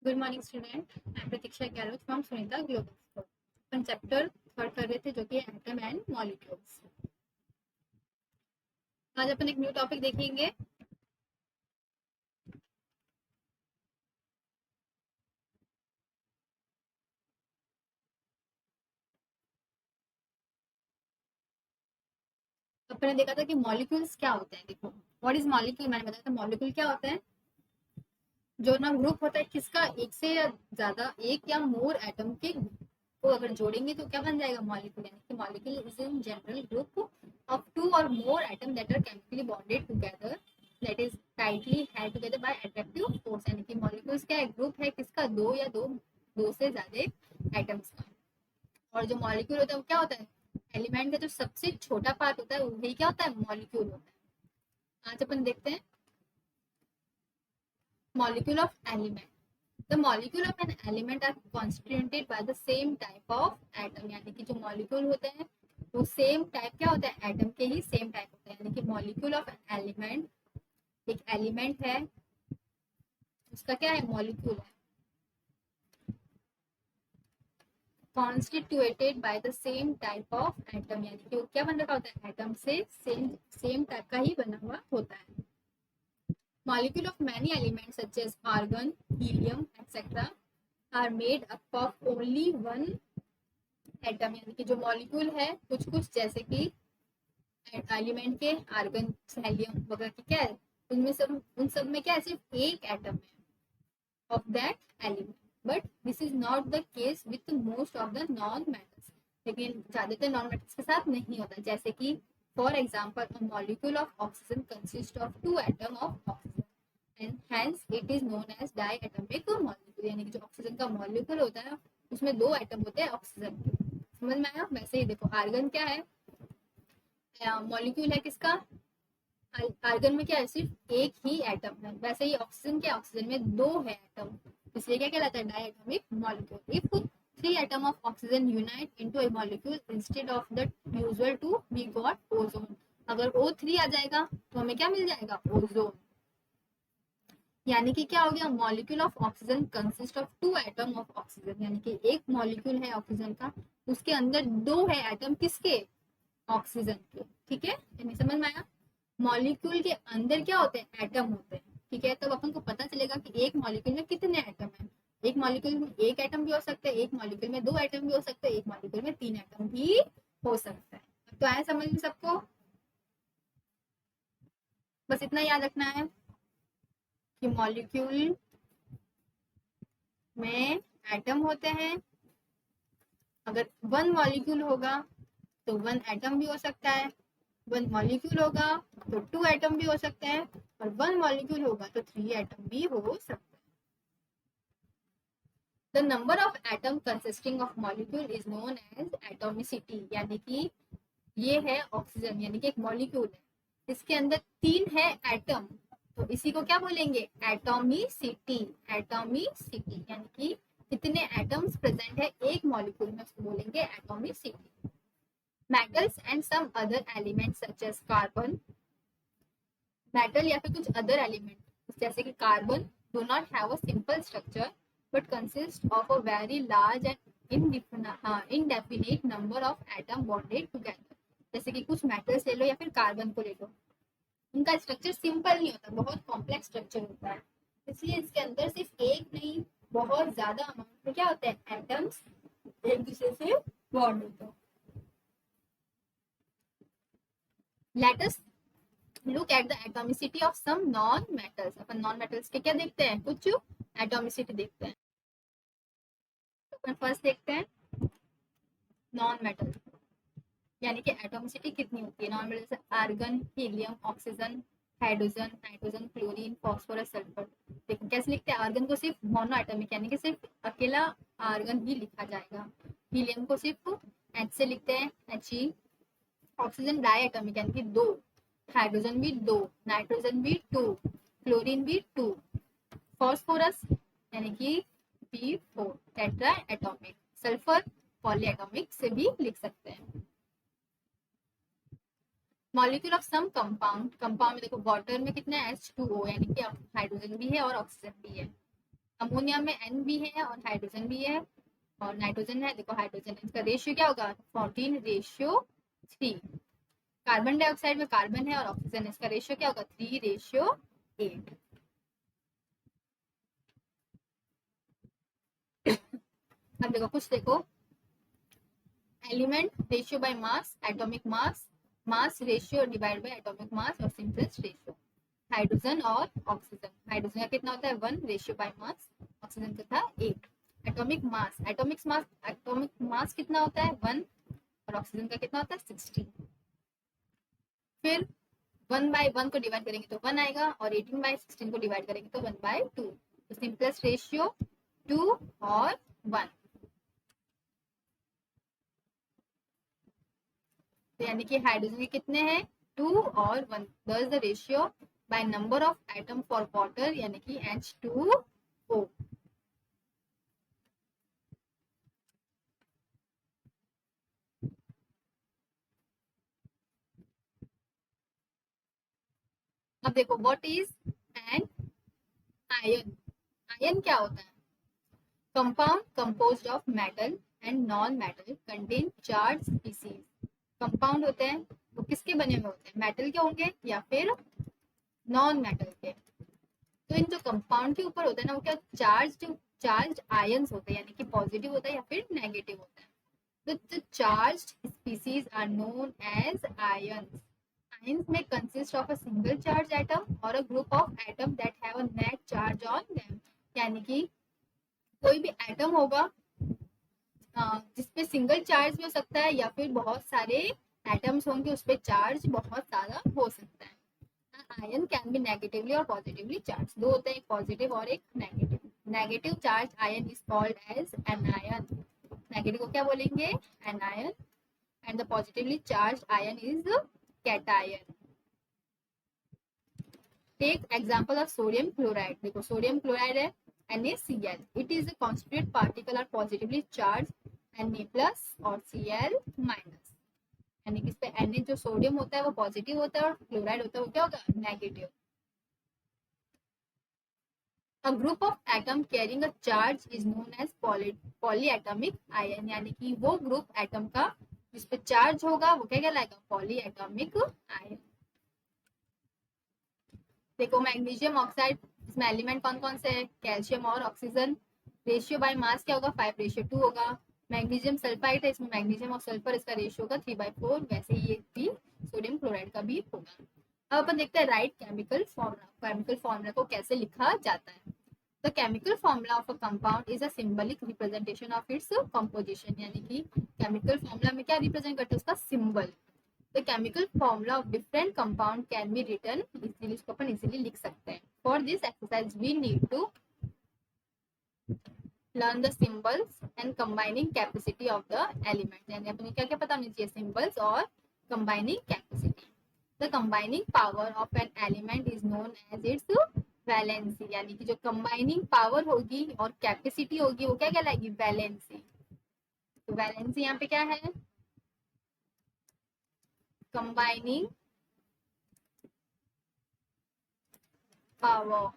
Good morning student, मैं Prateeksha Gehlot from Sunita global school. अपन chapter third कर रहे थे जो कि एटम एंड मॉलिक्यूल्स। आज अपन एक न्यू टॉपिक देखेंगे। अपन ने देखा था कि मॉलिक्यूल्स क्या होते हैं। देखो, व्हाट इज मॉलिक्यूल, मैंने बताया था मॉलिक्यूल क्या होता है। जो ना ग्रुप होता है किसका, एक से या ज्यादा, एक या मोर एटम के को अगर जोड़ेंगे तो क्या बन जाएगा मॉलिक्यूल। यानी कि molecule is in general group of two or more atom that are chemically bonded together, that is tightly held together by attractive force. यानी कि मॉलिक्यूल्स क्या है, ग्रुप है किसका, दो या दो से ज्यादा एटम्स का। और जो मॉलिक्यूल होता है वो क्या होता है, एलिमेंट का जो सबसे छोटा पार्ट होता है वही क्या होता है, मॉलिक्यूल होता है। आज अपन देखते हैं molecule of element. The molecule of an element are constituted by the same type of atom। यानी कि जो मॉलिक्यूल होते हैं वो सेम टाइप क्या होता है, एटम के ही सेम टाइप होते हैं। यानी कि मॉलिक्यूल ऑफ एन एलिमेंट, एक एलिमेंट है उसका क्या है, मॉलिक्यूल है, constituted by the same type of atom. यानी कि वो क्या बन रखा होता है, एटम से सेम सेम टाइप का ही बना हुआ होता है। Molecule of many elements such as argon, helium, etc. are made up of only one atom. यानी कि जो मॉलिक्यूल है कुछ कुछ जैसे कि एलिमेंट के आर्गन, हेलियम वगैरह की क्या है, उनमें सब उन सब में क्या है, सिर्फ एक एटम है of that element. But this is not the case with most of the non metals. लेकिन ज्यादातर नॉन मेटल्स के साथ नहीं होता। जैसे कि for example a molecule of oxygen consist of two atom of oxygen and hence it is known as diatomic molecule. यानी कि जो ऑक्सीजन का मॉलिक्यूल होता है उसमें दो एटम होते हैं ऑक्सीजन के। समझ में आया। वैसे ही देखो, आर्गन क्या है, मॉलिक्यूल है किसका, आर्गन में क्या है, सिर्फ एक ही एटम है। वैसे ही ऑक्सीजन क्या, ऑक्सीजन में दो है एटम, इसलिए क्या कहलाता है, diatomic molecule. If three atom of oxygen unite into a molecule instead of the usual two, we got ozone. अगर O3 आ जाएगा तो हमें क्या मिल जाएगा, ओजोन। यानी कि क्या हो गया, molecule of oxygen consist of two atom of oxygen. यानी कि एक मॉलिक्यूल है ऑक्सीजन का, उसके अंदर दो है एटम किसके, ऑक्सीजन के। ठीक है, यानी समझ में आया। मॉलिक्यूल के अंदर क्या होते हैं, एटम होते हैं। ठीक है, तब अपन को पता चलेगा कि एक मॉलिक्यूल में कितने एटम है। एक मॉलिक्यूल में एक एटम भी हो सकता है, एक मॉलिक्यूल में दो एटम भी हो सकते हैं, एक मॉलिक्यूल में तीन एटम भी हो सकता है। तो आए समझ में सबको, बस इतना याद रखना है कि मॉलिक्यूल में एटम होते हैं। अगर वन मॉलिक्यूल होगा तो वन एटम भी हो सकता है, वन मॉलिक्यूल होगा तो टू एटम भी हो सकते हैं, और वन मॉलिक्यूल होगा तो थ्री एटम भी हो सकते हैं। The number of atom consisting of molecule is known as atomicity. यानी कि ये है ऑक्सीजन, यानी कि एक मॉलिक्यूल है, इसके अंदर तीन है एटम, तो इसी को क्या बोलेंगे, एटोमिसिटी। एटोमिसिटी यानी कि कितने एटम्स प्रेजेंट है एक मॉलिक्यूल में, उसको बोलेंगे atomicity. Metals and some other elements such as carbon, metal या फिर कुछ अदर एलिमेंट जैसे कि carbon do not have a simple structure but consist of a very large and indefinite number of atom bonded together. जैसे कि कुछ metals ले लो या फिर कार्बन को ले लो, इनका स्ट्रक्चर सिंपल नहीं होता, बहुत कॉम्प्लेक्स स्ट्रक्चर होता है। इसलिए इसके अंदर सिर्फ एक नहीं, बहुत ज्यादा अमाउंट में क्या होते हैं, एटम्स एक दूसरे से बॉन्ड होते हैं। Let us look at the atomicity of some non metals. अपन नॉन मेटल्स के क्या देखते हैं, कुछ एटॉमिसिटी देखते हैं। तो अपन फर्स्ट देखते हैं नॉन मेटल, यानी कि एटॉमिसिटी कितनी होती है। नॉन मेटल से argon, helium, oxygen, hydrogen, nitrogen, chlorine, phosphorus, sulphur. देखो कैसे लिखते हैं, आर्गन को सिर्फ मोनो एटॉमिक यानी कि सिर्फ अकेला आर्गन ही लिखा जाएगा, हीलियम को सिर्फ एच से लिखते हैं, He। ऑक्सीजन डाई एटॉमिक यानी कि दो, हाइड्रोजन भी दो, नाइट्रोजन भी टू, क्लोरीन भी टू, फॉस्फोरस यानी कि P4 tetra atomic, sulphur polyatomic से भी लिख सकते हैं। Molecule of some compound, compound में देखो वाटर में कितना है, H2O यानी कि हाइड्रोजन भी है और ऑक्सीजन भी है। अमोनिया में N भी है और हाइड्रोजन भी है और नाइट्रोजन है। देखो हाइड्रोजन, इसका रेशियो क्या होगा 14:3। कार्बन डाइऑक्साइड में कार्बन है और ऑक्सीजन, इसका रेशियो क्या होगा 3:8। अब देखो कुछ देखो, element ratio by mass, atomic mass, mass ratio divide by atomic mass और सिम्पलेस्ट रेशियो। हाइड्रोजन और ऑक्सीजन, हाइड्रोजन का कितना होता है 1 रेशियो बाय मास, ऑक्सीजन का था 8। एटॉमिक मास, एटॉमिक मास कितना होता है 1 और ऑक्सीजन का कितना होता है 16। फिर 1/1 को डिवाइड करेंगे तो 1 आएगा और 18/16 को डिवाइड करेंगे तो 1/2। तो सिंपलेस्ट रेशियो 2 और 1। तो यानी कि हाइड्रोजन के कितने हैं 2 और 1। दस the ratio by number of atom for water, यानी कि H2O। अब देखो what is an ion. Ion क्या होता है, compound composed of metal and non metal contain charge species. Compound होते हैं वो किसके बने हुए होते हैं, मेटल के होंगे या फिर नॉन मेटल के। तो इन जो कंपाउंड के ऊपर होता है ना वो क्या चार्ज आयंस होते हैं, यानी कि पॉजिटिव होता है या फिर नेगेटिव होता है। तो the charged species are known as ions. Ions may consist of a single charge atom or a group of atom that have a net charge on them. यानी कि कोई भी एटम होगा जिसपे सिंगल चार्ज भी हो सकता है या फिर बहुत सारे एटम्स होंगे उस पर चार्ज बहुत ज्यादा हो सकता है। आयन कैन बी नेगेटिवली और पॉजिटिवली चार्ज, दो होते हैं, एक पॉजिटिव और एक negative. Negative charge ion is called as anion. Negative को क्या बोलेंगे anion, and the positively charge ion is cation. Take example of sodium chloride. देखो सोडियम क्लोराइड है NaCl, it is a constituent particle are positively charged Na+ और Cl-, यानी कि इस पे Na जो सोडियम होता है वो पॉजिटिव होता है और क्लोराइड होता है वो क्या होगा negative. A group of atom carrying a charge is known as polyatomic ion, यानी कि वो ग्रुप एटम का जिस पे चार्ज होगा वो क्या कहलाएगा पॉलीएटॉमिक आयन। देखो मैग्नीशियम ऑक्साइड, इसमें एलिमेंट कौन कौन से है कैल्शियम और ऑक्सीजन। रेशियो बाय मास क्या होगा 5:2 होगा। मैग्नीशियम सल्फाइड है, इसमें मैग्नीशियम और सल्फर, इसका रेशियो होगा 3/4। वैसे ये भी सोडियम क्लोराइड का भी होगा। अब अपन देखते हैं right chemical formula. Chemical formula को कैसे लिखा जाता है। The chemical formula of a compound is a symbolic representation of its composition, यानी कि chemical formula में क्या represent करते हैं उसका symbol। The chemical formula of different compound can be written easily, इसको अपन easily लिख सकते हैं। For this exercise we need to learn the symbols and combining capacity of the element, यानी अपने क्या क्या पता होनी चाहिए symbols और combining capacity। The combining power of an element is known as its valency, यानी कि जो कंबाइनिंग पावर होगी और कैपेसिटी होगी वो क्या कहलाएगी वैलेंसी। तो वैलेंसी यहाँ पे क्या है combining power.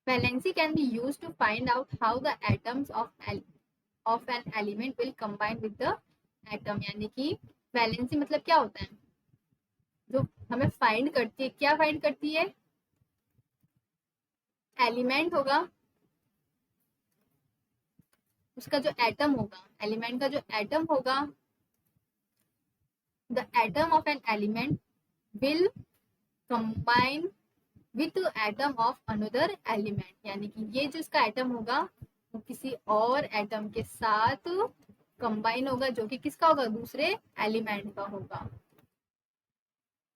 Valency can be used to find out how the atoms of an element will combine with the atom, यानी कि वैलेंसी मतलब क्या होता है जो हमें फाइंड करती है, क्या फाइंड करती है एलिमेंट होगा उसका जो एटम होगा, एलिमेंट का जो एटम होगा, the atom of an element will combine with atom of another element, यानी कि ये जो इसका एटम होगा वो किसी और एटम के साथ कंबाइन होगा जो कि किसका होगा दूसरे एलिमेंट का होगा,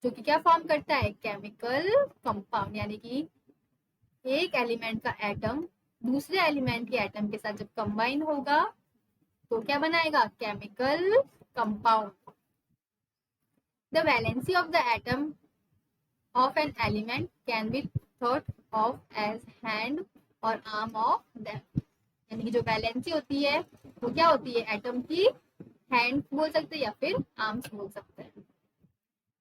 जो कि क्या फॉर्म करता है केमिकल कंपाउंड। यानी कि एक एलिमेंट का एटम दूसरे एलिमेंट के एटम के साथ जब कंबाइन होगा तो क्या बनाएगा chemical compound. The valency of the atom of an element can be thought of as hand or arm of them, यानी कि जो वैलेंसी होती है वो क्या होती है एटम की हैंड बोल सकते हैं या फिर आर्म्स बोल सकते हैं।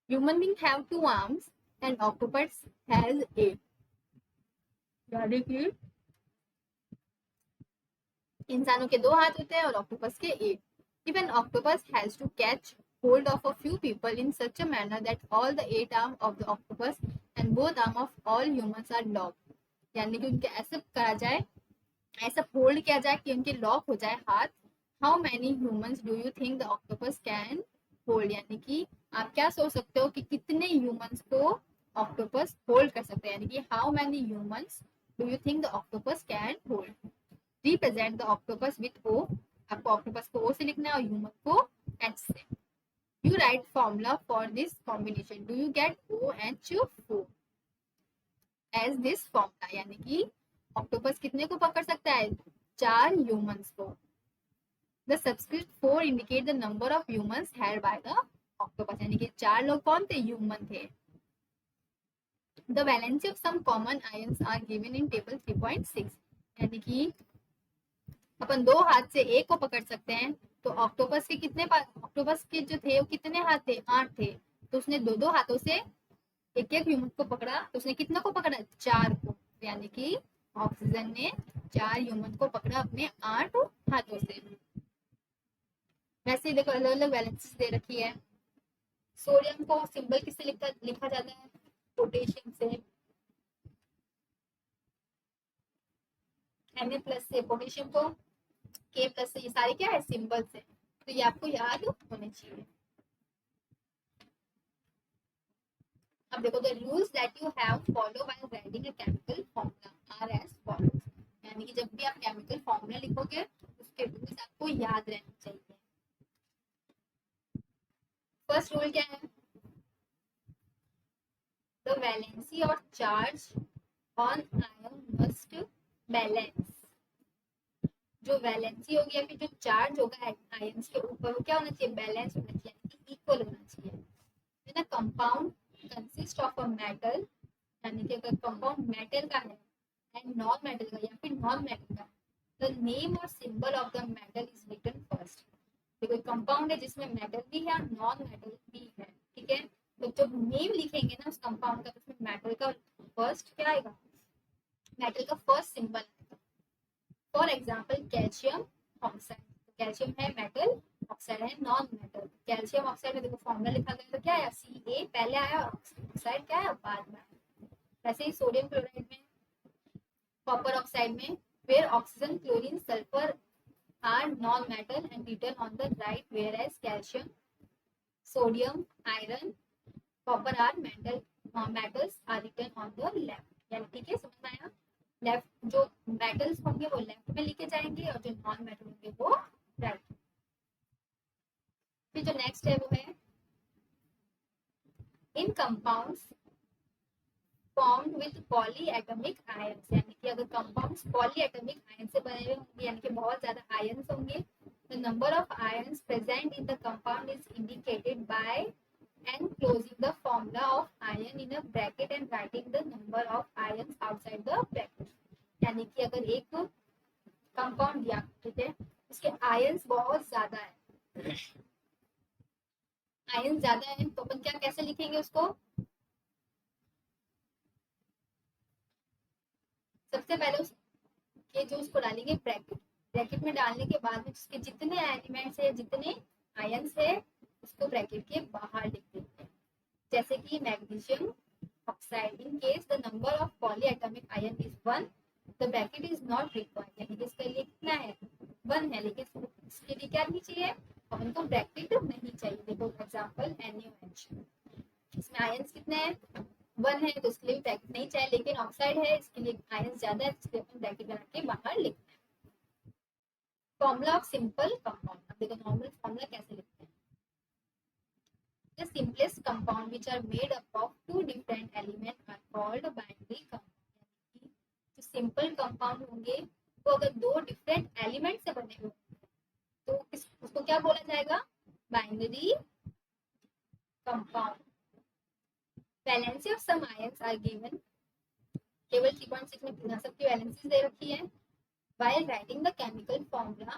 Human being have 2 arms and octopus has 8। यानी कि इंसानों के 2 हाथ होते हैं और ऑक्टोपस के 1. If an octopus has to catch hold of a few people in such a manner that all the 8 arms of the octopus and both arms of all humans are locked, यानी कि उनके ऐसे करा जाए, ऐसा hold किया जाए कि उनके लॉक हो जाए हाथ. How many humans do you think the octopus can hold, यानी कि आप क्या सोच सकते हो कि कितने ह्यूमंस को ऑक्टोपस होल्ड कर सकते हैं, यानी कि how many humans do you think the octopus can hold. Represent the octopus with O, आपको ऑक्टोपस को ओ से लिखना है और ह्यूमन को एच से. You write formula for this combination, do you get OH4 as this formula, यानी कि ऑक्टोपस कितने को पकड़ सकता है, 4 ह्यूमंस को. The subscript 4 indicate the number of humans had by the octopus, यानी कि 4 लोग कौन थे, ह्यूमन थे. The valency of some common ions are given in table 3.6, यानी कि अपन 2 हाथ से एक को पकड़ सकते हैं. तो ऑक्टोपस के कितने ऑक्टोपस के जो थे वो कितने हाथ थे, 8 थे. तो उसने 2 हाथों से एक ह्यूमन को पकड़ा, तो उसने कितना को पकड़ा, 4 को. यानी कि ऑक्सीजन ने 4 ह्यूमन को पकड़ा अपने 8 हाथों से. वैसे देखो अलग अलग वैलेंसीज दे रखी है. सोडियम को सिंबल किससे लिखा जाता है, पोटेशियम से. Na+ से, पोटेशियम को K+ से. ये सारे क्या है, सिंबल से. तो ये आपको याद होने चाहिए. अब देखो, the rules that you have follow while writing a chemical formula are as follows, यानी कि जब भी आप केमिकल फॉर्मूला लिखोगे उसके रूल्स आपको याद रहने चाहिए. फर्स्ट रूल क्या है, द वैलेंसी और charge on ion must balance. जो वैलेंसी होगी या फिर जो चार्ज होगा आयंस के ऊपर वो क्या होना चाहिए, बैलेंस होना चाहिए, यानी इक्वल होना चाहिए. है ना. Compound consist of a metal, यानी कि अगर कंपाउंड मेटल का है एंड नॉन मेटल का या फिर नॉन मेटल का, द नेम और symbol of the metal is written first. देखो कंपाउंड है जिसमें मेटल भी है और नॉन मेटल भी है, ठीक है. तो जब नेम लिखेंगे ना उस कंपाउंड का, तो उसमें मेटल का फर्स्ट क्या आएगा, मेटल का first symbol. For example calcium oxide, calcium है मेटल, ऑक्साइड है नॉन मेटल. कैल्शियम ऑक्साइड में देखो फॉर्मूला लिखा गया तो क्या आया, Ca पहले आया और ऑक्साइड क्या है, बाद में आया. वैसे ही सोडियम क्लोराइड में, कॉपर ऑक्साइड में, फिर oxygen, chlorine, sulphur are non-metal and written on the right, whereas calcium, sodium, iron, copper are metals are written on the left. यानी ठीक है, समझ में आया. लेफ्ट जो मेटल्स होंगे वो लेफ्ट में लिखे जाएंगे और जो नॉन मेटल होंगे वो राइट. फिर जो नेक्स्ट है वो है in compounds formed with polyatomic ions, यानी कि अगर कंपाउंड्स पॉलीएटॉमिक आयन से बने हुए होंगे, यानी कि बहुत ज्यादा आयंस होंगे, the number of ions present in the compound is indicated by enclosing the formula of ion in a bracket and writing the number of ions outside the bracket. यानी कि अगर एक कंपाउंड दिया, ठीक है, उसके आयंस बहुत ज्यादा है, आयंस ज्यादा है, तो अपन क्या कैसे लिखेंगे उसको, सबसे पहले उसके जो उसको डालेंगे ब्रैकेट. ब्रैकेट में डालने के बाद में उसके जितने एलिमेंट्स है, जितने आयंस है, उसको ब्रैकेट के बाहर लिख देते हैं. जैसे कि magnesium oxide, in case the number of polyatomic ion is 1, the bracket is not required, यानी कि इसके लिए कितना है, 1 है, लेकिन इसके लिए क्या नहीं चाहिए, अपन को ब्रैकेट नहीं चाहिए. देखो एग्जांपल NaOH, इसमें आयंस कितने हैं, 1 है, तो इसके लिए ब्रैकेट नहीं चाहिए. लेकिन ऑक्साइड है, इसके लिए आयंस ज्यादा है, इसलिए अपन ब्रैकेट बना के बाहर लिखते हैं. Formula of simple compound. अब देखो नॉर्मल फॉर्मूला कैसे लिखते हैं. The simplest compound which are made up of 2 different elements are called binary compound. जो सिंपल कंपाउंड होंगे वो अगर 2 डिफरेंट एलिमेंट से बने हुए तो उसको क्या बोला जाएगा, binary compound. Valency of some ions are given, table 3.6 में सबकी वैलेंसीज दे रखी है. While writing the chemical formula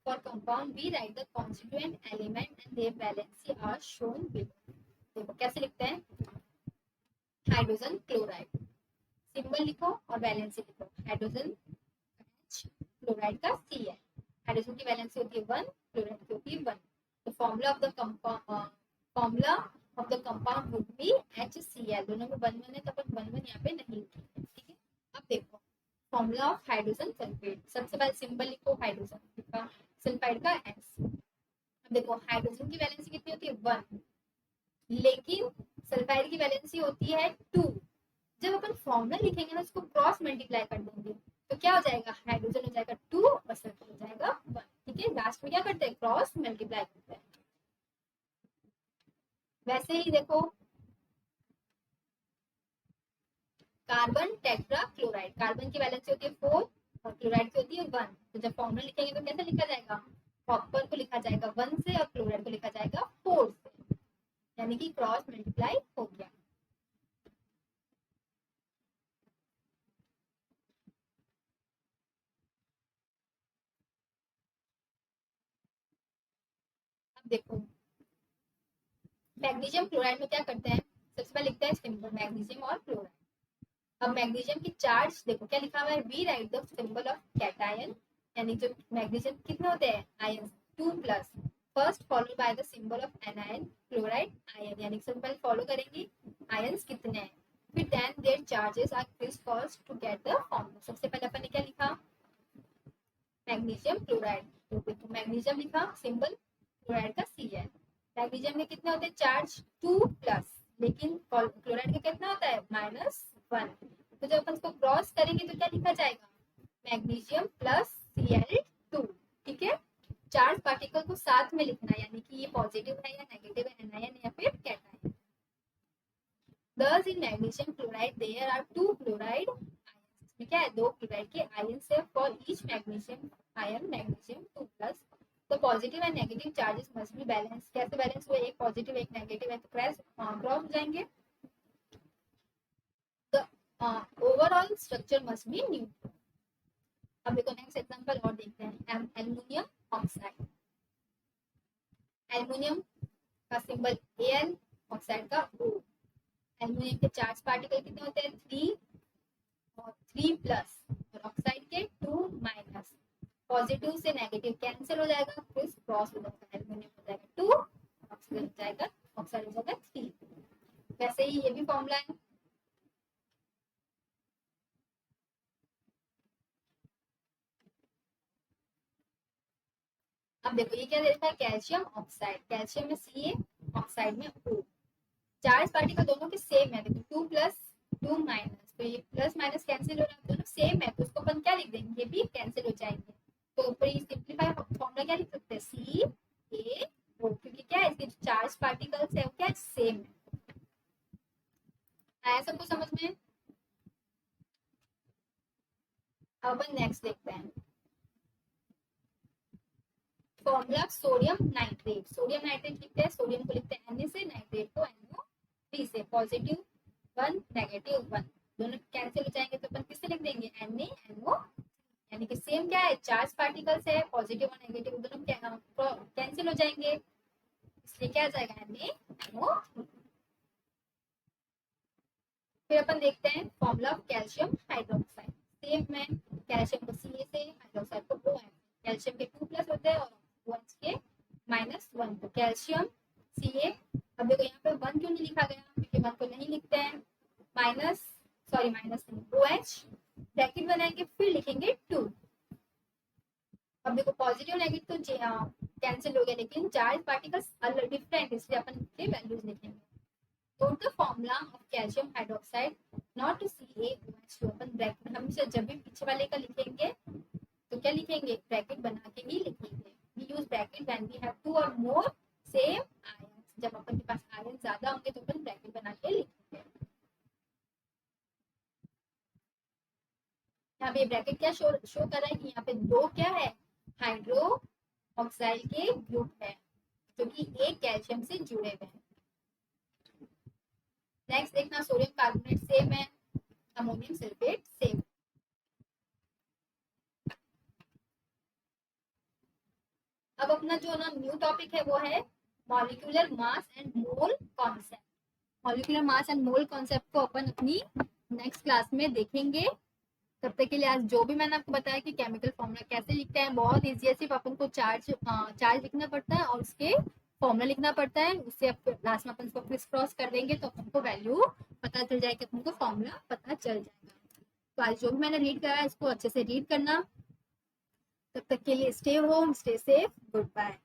for compound, we write the constituent element and their valency are shown below. देखो कैसे लिखते हैं, हाइड्रोजन क्लोराइड, सिंबल लिखो और वैलेंसी लिखो। हाइड्रोजन क्लोराइड का Cl, हाइड्रोजन की वैलेंसी होती है 1, क्लोराइड की होती है 1। तो formula of the compound would be HCl। दोनों में 1 1 है तो अपन 1 1 यहाँ पे नहीं लिखेंगे, ठीक है। अब देखो फॉर्मूला ऑफ हाइड्रोजन सल्फेट, सबसे पहले सिंबल लिखो हाइड्रोजन का, सल्फाइड का S। अब देखो हाइड्रोजन की वैलेंसी कितनी होती है 1, लेकिन सल्फाइड की वैलेंसी होती है 2। जब अपन फॉर्मूला लिखेंगे ना उसको क्रॉस मल्टीप्लाई कर देंगे तो क्या हो जाएगा, हाइड्रोजन हो जाएगा 2 और सल्फर हो जाएगा 1, ठीक है। लास्ट में क्या करते हैं, क्रॉस मल्टीप्लाई करते हैं। वैसे ही देखो कार्बन टेट्रा क्लोराइड, कार्बन की वैलेंसी होती है 4 और क्लोराइड की होती है 1। तो जब फॉर्मूला लिखेंगे तो कैसे लिखा जाएगा, कॉपर को लिखा जाएगा 1 से और क्लोराइड को लिखा जाएगा 4 से, यानी कि क्रॉस मल्टीप्लाई हो गया। अब देखो मैग्नीशियम क्लोराइड में क्या करते हैं, सबसे पहले लिखते हैं सिंबल मैग्नीशियम और क्लोराइड। अब मैग्नीशियम की चार्ज देखो क्या लिखा हुआ है, we write the symbol of cation, यानी जो मैग्नीशियम कितने होते हैं ion 2 plus, first follow by the symbol of anion chloride ion, यानी सबसे पहले फॉलो करेंगे आयंस कितने हैं, फिर then their charges are criss cross to get the formula. सबसे पहले अपन ने क्या लिखा, मैग्नीशियम क्लोराइड, तो मैग्नीशियम लिखा सिंबल, क्लोराइड का Cl। मैग्नीशियम में कितने होते हैं चार्ज 2 प्लस, लेकिन क्लोराइड का कितना होता है -1। तो जब अपन इसको क्रॉस करेंगे तो क्या लिखा जाएगा, मैग्नीशियम प्लस Cl2, ठीक है। चार्ज पार्टिकल को साथ में लिखना है, यानी कि ये पॉजिटिव है या नेगेटिव है, एनायन या फिर cation. Thus in magnesium chloride there are 2 chloride ions, इसमें क्या है 2 क्लोराइड के आयंस है, for each magnesium ion magnesium 2 plus the positive and negative charges must be balanced। कैसे बैलेंस हुए, एक पॉजिटिव एक नेगेटिव है तो क्रॉस हो जाएंगे। the overall structure must be neutral। अब देखो नेक्स्ट एग्जांपल और देखते हैं, एल्युमिनियम ऑक्साइड, एल्युमिनियम का सिंबल Al, ऑक्साइड का O। एल्युमिनियम के चार्ज पार्टिकल कितने होते हैं 3 और 3 प्लस, और ऑक्साइड के 2 माइनस, पॉजिटिव से नेगेटिव कैंसिल हो जाएगा, फिर क्रॉस हो जाएगा, एल्युमिनियम हो जाएगा 2, ऑक्सीजन हो जाएगा, ऑक्साइड हो जाएगा 3। वैसे ही ये भी फॉर्मूला है। अब देखो ये क्या दे रखा है, कैल्शियम ऑक्साइड, कैल्शियम में Ca, ऑक्साइड में O। चार्ज पार्टिकल दोनों के सेम है, देखो 2 प्लस 2 माइनस, तो ये प्लस माइनस कैंसिल हो रहा है, दोनों सेम है तो उसको अपन क्या लिख देंगे, ये भी कैंसिल हो जाएंगे। तो ऊपर ये सिंपलीफाई फॉर्मूला क्या लिख सकते हैं, CaO, क्योंकि क्या है इसके जो चार्ज पार्टिकल्स है वो क्या सेम है। आया सबको समझ में। अब अपन नेक्स्ट देखते हैं formula sodium nitrate. Sodium nitrate लिखते हैं, सोडियम को लिखते हैं Na से, नाइट्रेट को NO3 से, पॉजिटिव 1 नेगेटिव 1, दोनों कैंसिल हो जाएंगे तो अपन किससे लिख देंगे NaNO, यानी कि सेम क्या है चार्ज पार्टिकल्स है, पॉजिटिव और नेगेटिव दोनों कैंसिल हो जाएंगे, इसलिए क्या आ जाएगा NaNO। फिर अपन देखते हैं formula of calcium hydroxide, same में कैल्शियम को Ca से, हाइड्रोक्साइड को OH, कैल्शियम के 2 प्लस होते हैं और OH के -1, तो कैल्शियम Ca। अब देखो यहाँ पे 1 क्यों नहीं लिखा गया, क्योंकि 1 को नहीं लिखते हैं, माइनस OH, ब्रैकेट बनाएंगे फिर लिखेंगे 2। अब देखो पॉजिटिव नेगेटिव तो कैंसिल हो गया, लेकिन चार्ज पार्टिकल्स अलग डिफरेंट, इसलिए अपन के वैल्यूज लिखेंगे। Note the formula of calcium hydroxide not to CaOH2, upon bracket हमेशा जब भी पीछे वाले का लिखेंगे तो क्या लिखेंगे, ब्रैकेट बना के ही लिखेंगे। We use bracket when we have 2 or more same ions, जब अपन के पास आयन ज्यादा होंगे तो अपन ब्रैकेट बना के लिखेंगे। यहाँ पे ब्रैकेट क्या शो कर रहा है कि यहाँ पे 2 क्या है हाइड्रो ऑक्साइड के ग्रुप है जो कि एक कैल्शियम से जुड़े हुए हैं। नेक्स्ट देखना सोडियम कार्बोनेट सेम है, अमोनियम सल्फेट सेम। अब अपना जो ना न्यू टॉपिक है वो है molecular mass and mole concept. Molecular mass and mole concept को अपन अपनी नेक्स्ट क्लास में देखेंगे। तब तक के लिए आज जो भी मैंने आपको बताया कि केमिकल फॉर्मूला कैसे लिखते हैं, बहुत इजी है। सिर्फ अपन को चार्ज लिखना पड़ता है और उसके फॉर्मूला लिखना पड़ता है। उससे आप लास्ट में अपन इसको क्रिस क्रॉस कर देंगे तो अपन को वैल्यू पता चल जाएगी, अपन को फॉर्मूला पता चल जाएगा। तो आज जो भी मैंने रीड करा है इसको अच्छे से रीड करना। तब तक के लिए stay home, stay safe, good bye.